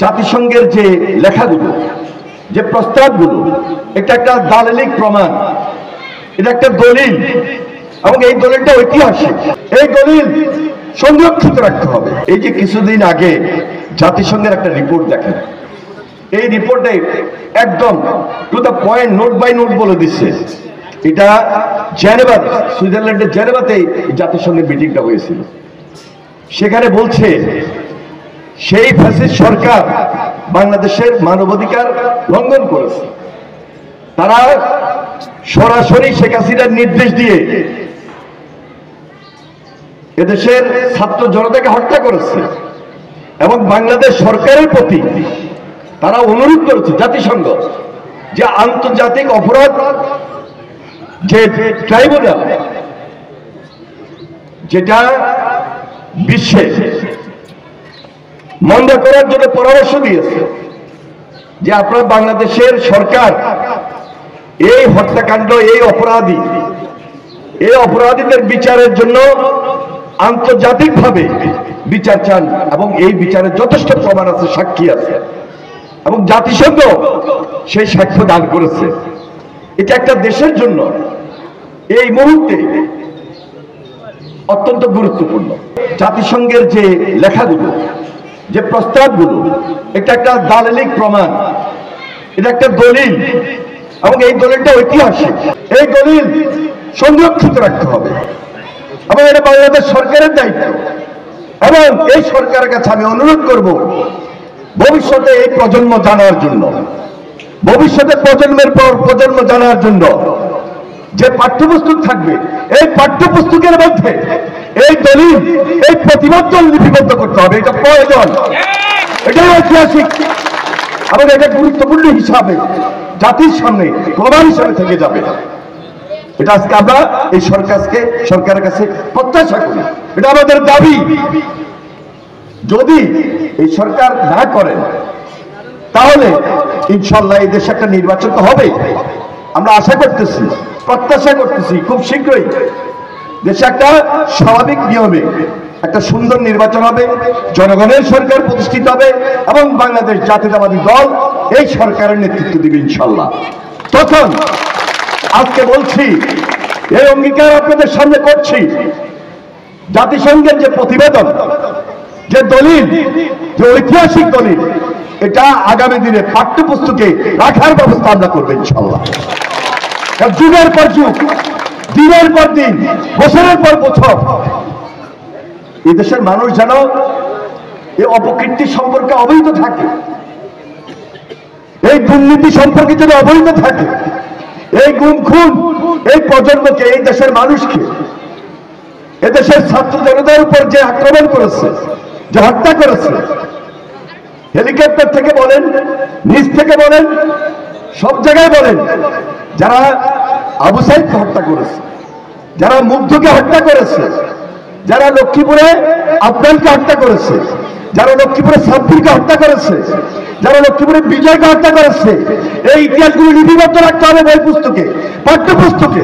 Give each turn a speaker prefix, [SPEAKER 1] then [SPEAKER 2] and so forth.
[SPEAKER 1] জাতিসংঘের যে লেখাগুলো, যে প্রস্তাবগুলো, এটা একটা দালিলিক প্রমাণ, এটা একটা দলিল, এবং এই দলিলটা ঐতিহাসিক। এই দলিল সংরক্ষিত রাখতে হবে। এই যে কিছুদিন আগে জাতিসংঘের একটা রিপোর্ট দেখেন, এই রিপোর্টে একদম to the point, note by note বলে দিচ্ছে। এটা জেনেভা, সুইজারল্যান্ডের জেনেভাতে জাতিসংঘের মিটিংটা হয়েছিল। সেখানে বলছে সেই ফ্যাসিস্ট সরকার বাংলাদেশের মানবাধিকার লঙ্ঘন করেছে। তারা সরাসরি শেখ হাসিনার নির্দেশ দিয়ে এদেশের ছাত্র জনতাকে হত্যা করেছে এবং বাংলাদেশ সরকারের প্রতি তারা অনুরোধ করেছে জাতিসংঘ যে আন্তর্জাতিক অপরাধ যে ট্রাইব্যুনাল, যেটা বিশ্বে মন্দা করার জন্য পরামর্শ দিয়েছে, যে আপনার বাংলাদেশের সরকার এই হত্যাকাণ্ড, এই অপরাধীদের বিচারের জন্য আন্তর্জাতিকভাবে বিচার চান এবং এই বিচারের যথেষ্ট প্রমাণ আছে, সাক্ষী আছে, এবং জাতিসংঘ সেই সাক্ষ্য দান করেছে। এটা একটা দেশের জন্য এই মুহূর্তে অত্যন্ত গুরুত্বপূর্ণ। জাতিসংঘের যে লেখাগুলো, যে প্রস্তাবগুলো, এটা একটা দালিলিক প্রমাণ, এটা একটা দলিল, এবং এই দলিলটা ঐতিহাসিক। এই দলিল সংরক্ষিত রাখতে হবে এবং এটা বাংলাদেশ সরকারের দায়িত্ব। এবং এই সরকারের কাছে আমি অনুরোধ করব, ভবিষ্যতে এই প্রজন্ম জানার জন্য, ভবিষ্যতে প্রজন্মের পর প্রজন্ম জানার জন্য যে পাঠ্যপুস্তক থাকবে, এই পাঠ্যপুস্তকের মধ্যে এই দলিল, এই প্রতিবাদ লিপিবদ্ধ করতে হবে। এটা প্রয়োজন, এটাই ঐতিহাসিক এবং এটা গুরুত্বপূর্ণ হিসাবে জাতির সামনে প্রমাণ হিসাবে থেকে যাবে। এটা আজকে আমরা এই সরকারের কাছে প্রত্যাশা করি, এটা আমাদের দাবি। যদি এই সরকার না করেন তাহলে ইনশাল্লাহ এই দেশে একটা নির্বাচন তো হবে। আমরা আশা করতেছি, প্রত্যাশা করতেছি খুব শীঘ্রই দেশে একটা স্বাভাবিক নিয়মে একটা সুন্দর নির্বাচন হবে, জনগণের সরকার প্রতিষ্ঠিত হবে এবং বাংলাদেশ জাতীয়তাবাদী দল এই সরকারের নেতৃত্ব দিবে ইনশাল্লাহ। তখন আজকে বলছি, এই অঙ্গীকার আপনাদের সামনে করছি, জাতিসংঘের যে প্রতিবেদন, যে দলিল, যে ঐতিহাসিক দলিল, এটা আগামী দিনে পাঠ্যপুস্তকে রাখার ব্যবস্থা আমরা করবো ইনশাল্লাহ। যুগের পর যুগ, দিনের পর দিন, বছরের পর বছর এই দেশের মানুষ যেন এই অপকীর্তি সম্পর্কে অবহিত থাকে, এই দুর্নীতি সম্পর্কে যেন অবহিত থাকে, এই গুম খুন, এই প্রজন্মকে, এই দেশের মানুষকে, এদেশের ছাত্র জনতার উপর যে আক্রমণ করেছে, যে হত্যা করেছে, হেলিকপ্টার থেকে বলেন, নিচ থেকে বলেন, সব জায়গায় বলেন, যারা আবু সাইদকে হত্যা করেছে, যারা মুগ্ধকে হত্যা করেছে, যারা লক্ষ্মীপুরে আফগানকে হত্যা করেছে, যারা লক্ষ্মীপুরে সাব্বিরকে হত্যা করেছে, যারা লক্ষ্মীপুরে বিজয়কে হত্যা করেছে, এই ইতিহাসগুলো লিপিবদ্ধ রাখতে হবে বই পুস্তকে, পাঠ্যপুস্তকে।